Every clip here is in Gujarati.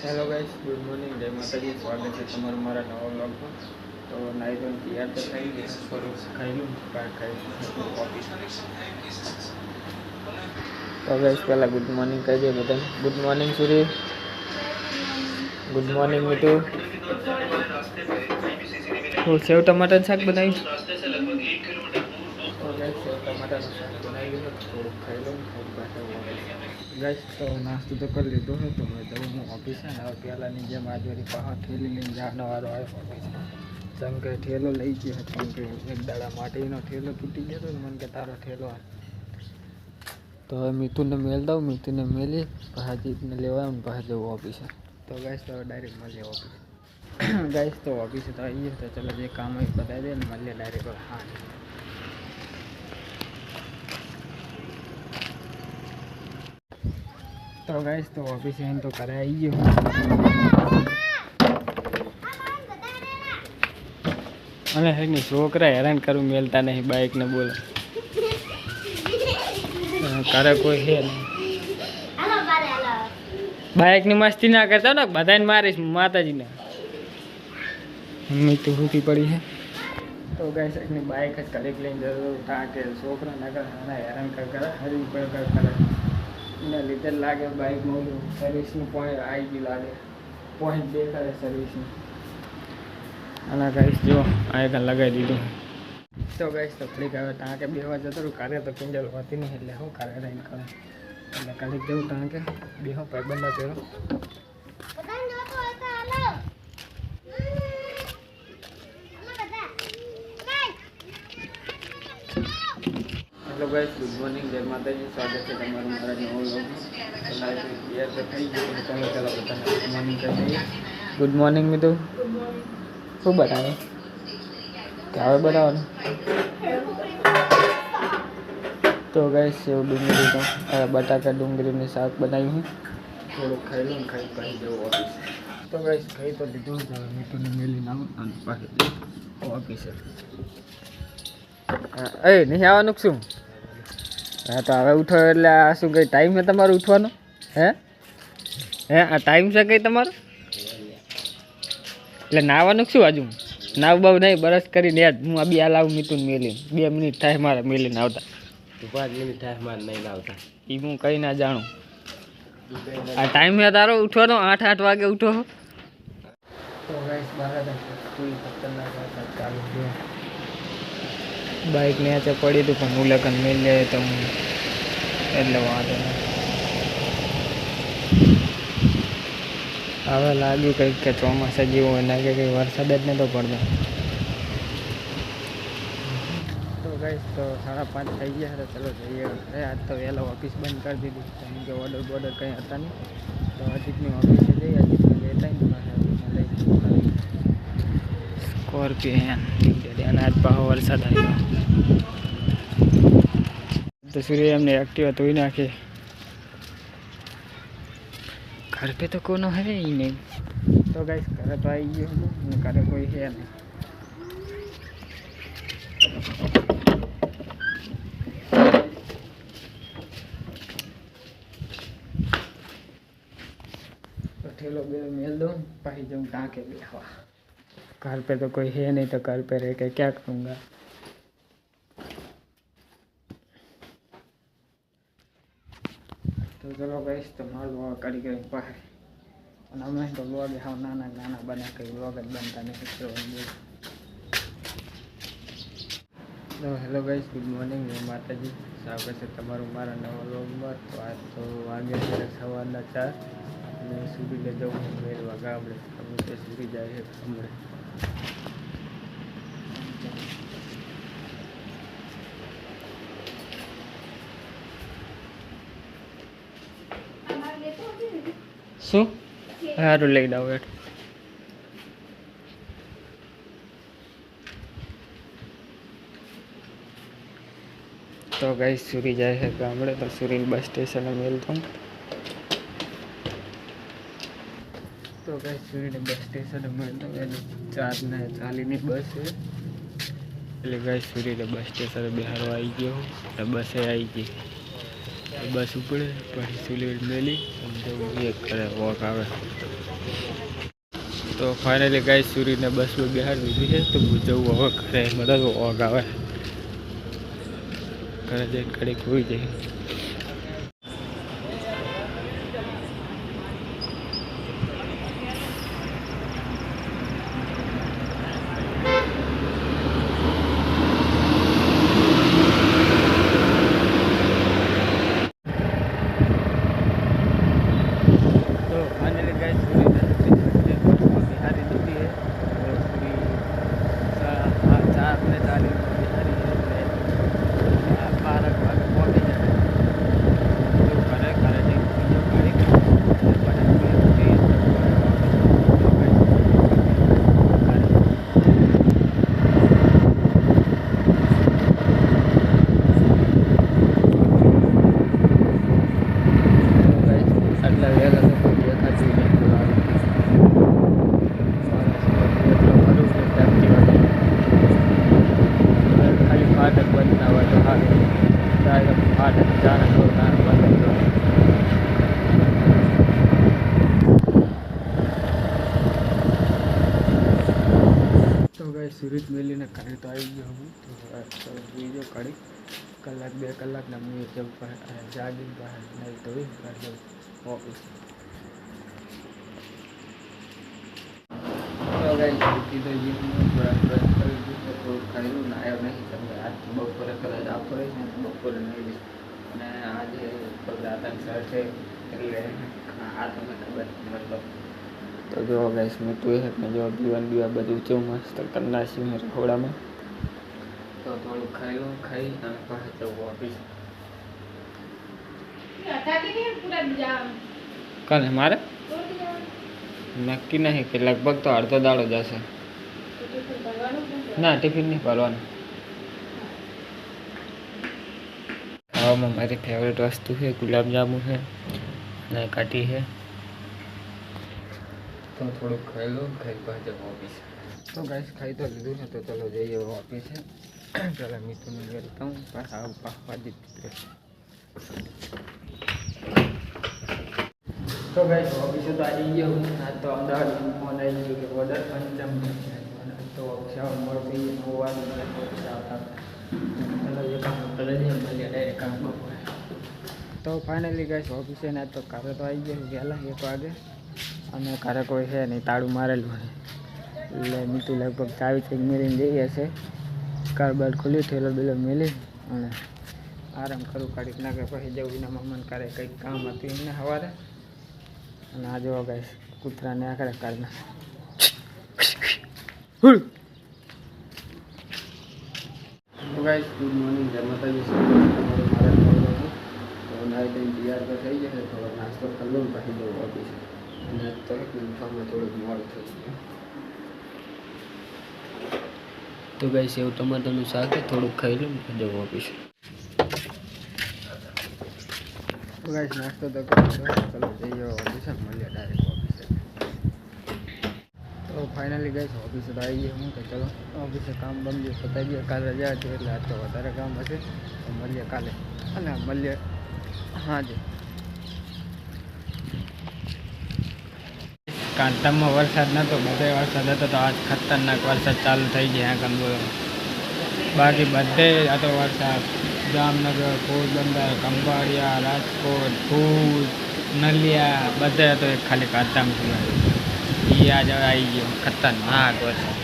हेलो गाइस, गुड मॉर्निंग, जय माता जी। स्वागत है तुम्हारा हमारा नवा व्लॉग में। तो नाई धोन तैयार तो થઈ ગઈ, થોડું ખાઈ લઉં, ખાઈ કોફી। તો ગાઈસ પહેલા ગુડ મોર્નિંગ કહી દે બધાને। ગુડ મોર્નિંગ સૂર્ય, ગુડ મોર્નિંગ મીઠુ। તો સેવ ટમાટર શાક બનાવ્યું। તો ગાઈસ સેવ ટમાટરનું શાક બનાવ્યું છે, થોડુંક ખાઈ લઉં, ખાઈ પાછા ઓફિસ। ગાઈસ તો નાસ્તો તો કરી લીધો છે, તો હવે જવું હું ઓફિસ છે ને। હવે પહેલાંની જેમ આજવારી પાછો થેલી લઈને જવાનો વારો આવ્યો ઓફિસ। જેમ કે ઠેલો લઈ ગયો, કેમ કે એક દાડા માટીનો ઠેલો તૂટી ગયો હતો ને, મને કે તારો ઠેલો હાલ। તો હવે મીઠુને મેલ દઉં, મીઠુને મેલી પાછા જીતને લેવા ને પાછા જવું ઓફિસે। તો ગાઈસ તો ડાયરેક્ટ મળીએ ઓફિસ। ગાઈસ તો ઓફિસે તો આવીએ, તો ચલો જે કામ હોય બતાવી દે ને મળીએ ડાયરેક્ટ। હા तो गाइस तो ऑफिस है तो करे आई गयो अरे है नहीं छोकरा हैरान करूँ मेलता नहीं बाइक ने बोले करे कोई है नहीं बाइक ने मस्ती ना करता ना बधाई मारीश माता जी ने मम्मी तो होती पड़ी है। तो गाइस अपनी बाइक करीब लेने जरूर उठा के छोकरा नगर हैरान कर हरी कर इन्हें लीधे लागे बाइक में सर्विस पॉइंट आई गई लागे पॉइंट देखा है सर्विस में अना गाइस जो आएगा लगाई दीधो। तो गाइस तो फ्लिक आवे ता के बेवा जतो करे तो किंजल होती नहीं એટલે હું કરે રહીને કરે એટલે કાલી જેવું તા કે બેહો ભાઈબંધા પેરો બધાને જોતો હોય તો હાલો हेलो गाइस, गुड मॉर्निंग, जय माता जी। स्वागत है तुम्हारा हमारा नवा व्लॉग में। तो लाइव तैयार तो થઈ ગયું, તમે ચલો બતાને ગુડ મોર્નિંગ કહી દઈએ। ગુડ મોર્નિંગ મીઠુ, શું બનાવે કે હવે બનાવવાનું? તો ગાઈસ સેવ ડુંગળી તો બટાકા ડુંગળીનું શાક બનાવ્યું છે, થોડુંક ખાઈ લઉં, ખાઈ પાછી જવું ઓફિસ। તો ગાઈસ ખાઈ તો લીધું જ, હવે મીઠુને મેલીને આવું અને પાછી ઓફિસે। એ નહીં આવવાનું શું? हाँ तो हमें उठो એટલે આ શું કઈ ટાઈમ છે તમારો ઉઠવાનો? હે હે આ ટાઈમ છે કઈ તમારો? એટલે નાવાનું શું આજુ? નાવ બાવ નહીં, બરસ કરીને યાદ હું આ બી હાલ આવું મીઠું મેલીને 2 મિનિટ થાય મારે મેલીને આવતા। તો 5 મિનિટ થાય મારે નહીં આવતા એ હું કઈ ના જાણું। આ ટાઈમ છે તારો ઉઠવાનો 8 વાગે ઉઠો। તો ગાઈસ 12 પૂરી ખતરનાક ચાલુ છે। बाइक ने आचे पड़ी थी पण उलेकन मिल जाए तो एटले वांधो नहीं। हवे लाग्યું કંઈક કે ચોમાસા જેવું હોય, લાગે કે વરસાદ જ નતો પડતો। તો ગાઈસ તો 5:30 થઈ ગયા છે, ચલો જઈએ ઘરે। આજ તો વહેલા ઓફિસ બંધ કરી દીધી, કેમ કે ઓર્ડર બોર્ડર કંઈ હતા નહીં। તો અજીતની ઓફિસે જઈએ, અજીતને લેતા ને સ્કોર્પિયન અને આજ પાછો વરસાદ આવ્યો तो सूर्य हमने एक्टिवा तो ही नाखे। घर पे तो कोनो है ही नहीं। तो गाइस घर तो आई गई हूँ, घर कोई है नहीं। तो ठेलो बे मेल दो पाही जाऊँ टाँके बेहवा। घर पे तो कोई है नहीं, तो घर पे रह के क्या करूँगा। तो चलो गाइस तो मार व्लॉग करी गई बाहर और हमें तो व्लॉग हाँ नाना नाना बना के व्लॉग बनता नहीं। तो हेलो गाइस, गुड मॉर्निंग, जय माता जी। स्वागत है તમારું મારા નવા વ્લોગમાં। તો આજ તો વાગે છે સવારના 4 અને સુરીને જવું મેળવા ગામડે। અમે તો સુરી જાય છે ગામડે। શું સારું લઈ દઉં હેઠ। તો ગાઈસ સુરી જાય છે ગામડે, તો સુરીને બસ સ્ટેશને મેલતો। તો ગાઈસ સુરીને બસ સ્ટેશને મેલતો, એની 4:40ની બસ છે। એટલે ગાઈસ સુરીને બસ સ્ટેશને બિહારવા આવી ગયો, એટલે બસે આવી ગઈ। બસ ઉપડે પછી સિલેટ મેલી એક કરે વોક આવે. તો ફાઇનલી ગાઈસ સૂર્યને બસમાં બહાર દીધી છે તો જવું હવે ઘરે મતલબ વોક આવે ઘરે જઈને ઘડીક હોઈ જાય. સુરત મેલીને ઘરે તો આવી ગયો હું તો બીજો ઘડી કલાક 2 કલાકના મેં જવું જાગીને બહાર નહીં તો ઓફિસ. કીધું થોડું ખાયું ને આવ્યો નહીં તમને આજ બપોરે કદાચ આપો રહી ને બપોરે નહીં અને આજે દાંતન સર છે એટલે આ તમને ખબર મતલબ. તો જો ગાઈસ મેં તું હે ને જો દીવા બધું છે મસ્ત કરી નાખ્યું રખોડામાં. તો થોડું ખાઈ અને પાછું જવું ઓફિસ. કાલે મારે નક્કી નહીં કે લગભગ તો અડધો દાડો જશે. ના ટિફિન નહીં ભરવાનું. ખાવામાં મારી ફેવરેટ વસ્તુ છે ગુલાબજાંબુ છે અને કાઠી છે. તો થોડુંક ખાઈ લો ખાઈ પાછળ ઓફિસ. તો ગાઈસ ખાઈ તો લીધું છે તો ચલો જઈએ ઓફિસ છે. પેલા મિત્રને વેલકમ પાછા પાડી દીધું. તો ગાઈસ ઓફિસે તો આવી ગયો આજ તો અમદાવાદ ફોન આવી ગયો કે ઓર્ડર પંચમ તો મોરબી હોવાનું મને આવતા ચલો એ કામ કરે છે મળીએ ડાયરેક્ટ કામ બપોરે. તો ફાઇનલી ગાઈસ ઓફિસે ને તો કારે તો આવી ગયો વહેલા 1 વાગે અને ઘરે કોઈ છે નહીં તાળું મારેલું છે એટલે મીઠું લગભગ ચાવી ચેક મેળીને જઈએ છે. કાર બાર ખુલ્લી થયેલો બેલો મેલી અને આરામ કરું કાઢીક નાખે પછી જવું એના મામાને કરે કંઈક કામ હતું એમને સવારે. અને આ જોવા ગાઈસ કૂતરાને આખરે કાઢના ગાઈસ ગુડ મોર્નિંગ જય માતાજી. મારે તો નાઈ ધોઈને તૈયાર તો થઈ જશે થોડો નાસ્તો કરી લઉં પછી જવું ઓફિસ. અને તો યુનિફોર્મમાં થોડુંક મોડું થઈ ગયું. તો ગાઈસ સેવ ટમાટરનું શાક થોડુંક ખાઈ લઉં જવું ઓફિસ. તો ગાઈસ નાસ્તો તો કરી ચલો જઈએ ઓફિસ મળીએ ડાયરેક્ટ ઓફિસે. તો ફાઇનલી ગાઈસ ઓફિસે તો આવી ગયો હું તો ચલો ઓફિસે કામ બમજો પતાવી દઈએ. કાલે રજા હતી એટલે આજ તો વધારે કામ હશે તો મળીએ કાલે અને મળીએ હાજે. કાંતામાં વરસાદ નહોતો બધે વરસાદ હતો તો આજ ખતરનાક વરસાદ ચાલુ થઈ જાય આગળ બોલો. બાકી બધે આ તો વરસાદ જામનગર પોરબંદર ખંભાળિયા રાજકોટ ભુજ નલિયા બધે હતો એક ખાલી કાંતામાં સિવાય એ આજ આવી ગયો ખતરનાક વરસાદ.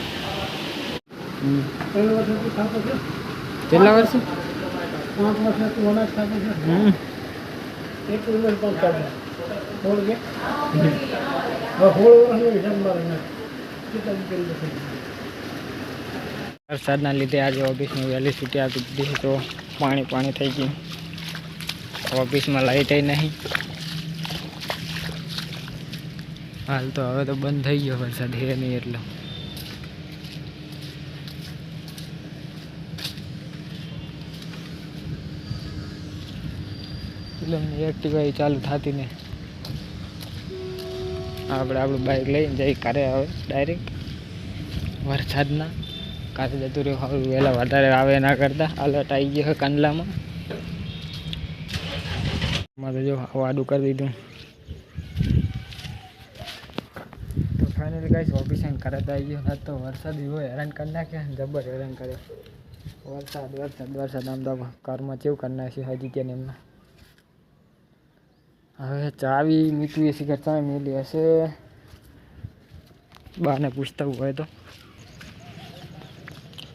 કેટલા વર્ષે 5 વરસાદના લીધે આજે ઓફિસમાં વહેલી છૂટી આપી દીધી તો પાણી થઈ ગયું. ઓફિસમાં લાઇટ નહીં હાલ તો હવે તો બંધ થઈ ગયો વરસાદ હે નહીં એટલે. એક્ટિવા ચાલુ થતી ને આપણે આપણું બાઇક લઈને જઈ કારે આવે ડાયરેક્ટ વરસાદના કારે જતું રહ્યું. હવે વહેલા વધારે આવે ના કરતા અલર્ટ આવી ગયો કંડલામાં મારે જો વાડું કરી દીધું. તો ફાઇનલી ગાઈસ ઓફિસે કરત આવી ગયો. ના તો વરસાદ એવો હેરાન કરી નાખ્યા, જબર હેરાન કર્યો. વરસાદ આમ તો કારમાં કેવું કરી નાખ્યું હજી કે એમના. હવે ચાવી મીઠું એસી કે ચાવી મેલી હશે, બાને પૂછતા હોય તો.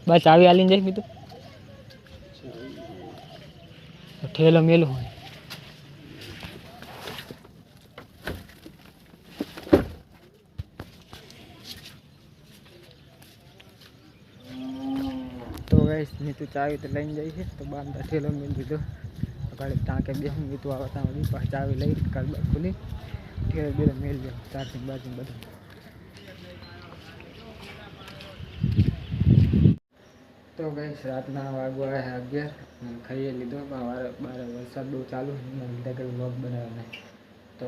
બા ચાવી આલીને જાય મીઠું ઠેલો મેલું હોય. તો ગાઈસ મીઠું ચાવી તો લઈને જાય છે. તો બાર ઠેલો મેળ દીધો. ગાડી ટાંકે બે મીઠું આવતા વળી પાછી ચાવી લઈ કારબાર ખુલી ઠેલો બેલો મેળ ગયો. ચાર્જિંગ બાર્જિંગ બધું. તો ગાઈસ રાતના વાગવા 11 ખાઈ લીધો. પણ બાર વરસાદ બહુ ચાલુ લીધા કે વ્લોગ બનાવ્યો નહીં. તો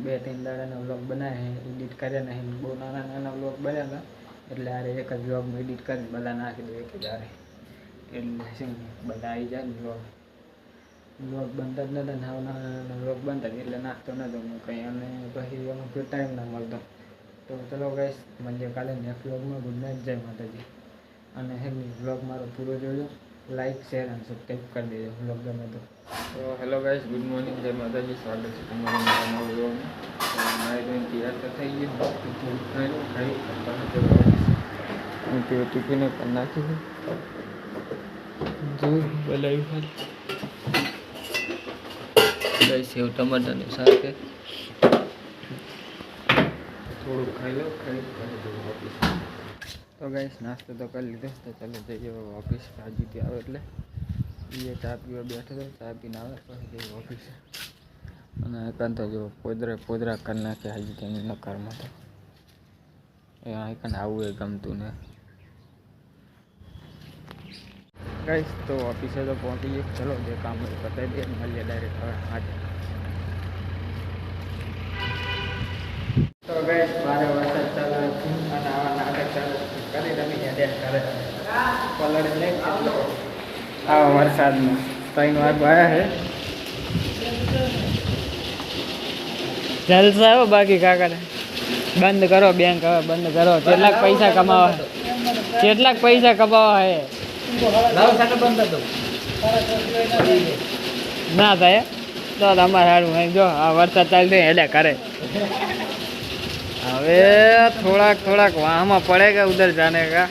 2-3 દાડાના વ્લોગ બનાવ્યા એડિટ કર્યા નહીં. બહુ નાના વ્લોગ બન્યા હતા એટલે આરે એક જ વ્લોગમાં એડિટ કરીને બધા નાખી દો એક જ આરે. એટલે શું બધા આવી જાય ને વ્લોગ બનતા જ નતા. નાના વ્લોગ બનતા એટલે નાખતો નતો હું કંઈ. અને પછી એમાં કોઈ ટાઈમ ના મળતો. તો ચલો ગાઈસ મળીએ કાલે નેક્સ્ટ વ્લોગમાં. ગુડ નાઇટ, જય માતાજી. અને હેની વ્લોગ મારો પૂરો જોજો. લાઈક શેર અને સબસ્ક્રાઈબ કરી દેજો વ્લોગ ગમે તો. હેલો ગાઈસ, ગુડ મોર્નિંગ, જય માતાજી. સ્વાગત છે તમારું મારા નવા વ્લોગમાં. મારે તો તૈયાર તો થઈ ગયું. ખાઈ ટિફિને પણ નાખી છે. જો બોલાવ્યું ખાલી ગાઈસ સેવ ટમાટરનું શાક છે. થોડુંક ખાઈ લો, ખાઈ ઓફિસ. તો ગાઈસ નાસ્તો તો કરી લીધો. તો ચાલો જઈએ ઓફિસ. હાજીથી આવે એટલે એ ચા પીવા બેઠો હતો. ચા પીને આવે પછી જઈએ ઓફિસે. અને એકાંત જો પોદરા કરી નાખ્યા હાજી તેની નકારમાં. તો એ આઈકન આવું એ ગમતું ને ગાઈસ. તો ઓફિસે તો પહોંચી ગયો. ચલો જે કામ બતાવી દે મળીએ ડાયરેક્ટ હવે આજે. તો ગાઈસ બારે વરસાદ ચાલુ છે અને આવા નાટક ચાલુ કરી રમી હેડેક કરે પલડ નહીં. આવા વરસાદમાં 3 વાર આવ્યા છે. જલસા આવ્યો બાકી કાકા બંધ કરો બેંક હવે બંધ કરો. કેટલાક પૈસા કમાવા હે ના થાય તો તમારે સારું. જો આ વરસાદ ચાલુ થયો હેડે કરે. હવે થોડાક વાહમાં પડે કે ઉધર જાને કા.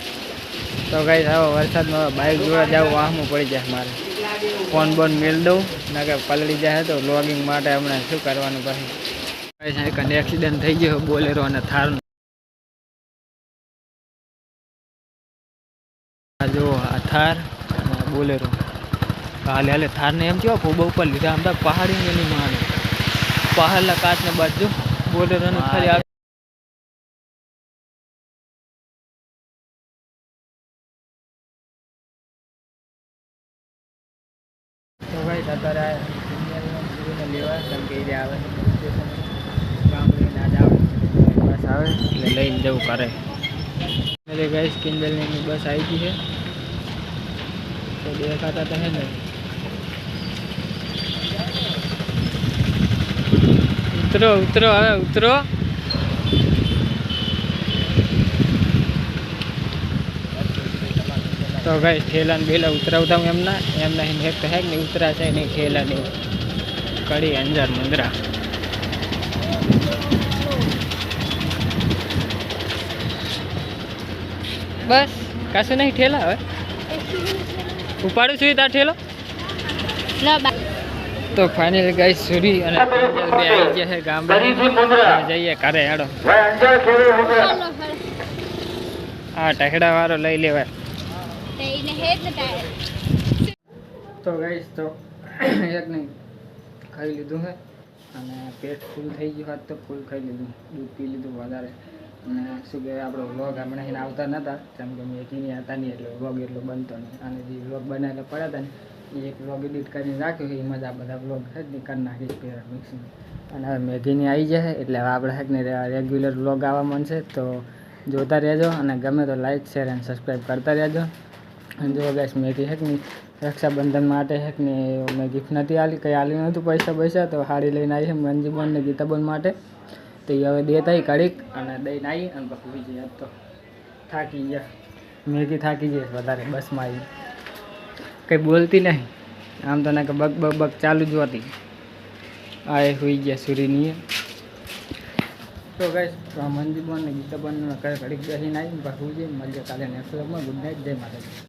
તો કઈ હવે વરસાદમાં બાઇક જોવા જાવ વાહમાં પડી જાય. મારે ફોન બોન મેળ દઉં ના કે પલળી જાય. તો વ્લોગિંગ માટે હમણાં શું કરવાનું પછી કઈ એક્સિડન્ટ થઈ ગયો બોલેરો અને થારનો. જો આ થાર અને બોલેરો હાલે થારને એમ કેવા ફોબા ઉપર લીધા. આમ તો પહાડી એની માને પહાડના કાચને બાજુ બોલેરોને ખાલી. તો ભાઈ અત્યારે લેવા ધમકી આવે ગામડી ના જ આવે બસ આવે એટલે લઈને જવું કરે. એટલે ગાઈસ કિંજલની બસ આવી ગઈ છે. તો દેખાતા તો હે ને ઉતરો હવે ઉતરો. તો ગાઈસ ઠેલા ને બેલા ઉતરાવતા હું એમના એક તો હે ને ઉતરા છે નહીં ઠેલા ને કડી અંજાર મુંદ્રા. બસ કશું નહીં ઠેલા. હવે ઉપાડું છું તાર ઠેલો. તો ફાઇનલ ગાઈસ સુરી અને બે આવી ગયા છે ગામ જઈએ કરે હેડો. હા ટેકડા વાળો લઈ લેવાય. તો ગાઈસ તો એક નહીં ખાઈ લીધું છે અને પેટ ફૂલ થઈ ગયું. હાથ તો ફૂલ ખાઈ લીધું, દૂધ પી લીધું વધારે. અને શું કહેવાય આપણો વ્લોગ હમણાં એને આવતા નહોતા કેમ કે મેકીની હતા નહીં એટલે વ્લોગ એટલો બનતો નહીં. અને જે વ્લોગ બનાવેલા પડ્યા હતા ને એ એક વ્લોગ એડિટ કરીને રાખ્યો છે. એમાં જ આ બધા વ્લોગ છે ને કરી નાખીશ પેલા મિક્સિંગ. અને હવે મેગીની આવી જાય એટલે હવે આપણે હેકને રેગ્યુલર વ્લોગ આવવા માંડશે. તો જોતા રહેજો અને ગમે તો લાઈક શેર અને સબસ્ક્રાઈબ કરતા રહેજો. અને જો ગાઈસ મેગી હેક ને રક્ષાબંધન માટે હેક ને મેં ગિફ્ટ નથી આલી, કંઈ આલી નહોતું પૈસા તો હાડી લઈને આવી છે મંજીબોન ને ગીતાબોન માટે. તો એ હવે દેતા ઘડીક અને દઈને આવી અને પછી જઈએ. તો થાકી ગયા, મેગી થાકી જઈશ વધારે બસમાં આવી, કંઈ બોલતી નહીં આમ તો ના કે બગ બગ બગ ચાલુ જ હતી. આ એ હોઈ ગયા સુરીની. તો ગાઈસ મંજીબોન ને ગીતાબોન ઘડીક બેસીને આવી પાછું મળીએ કાલે નેક્સ્ટ વ્લોગમાં. ગુડ નાઇટ, જય માતાજી.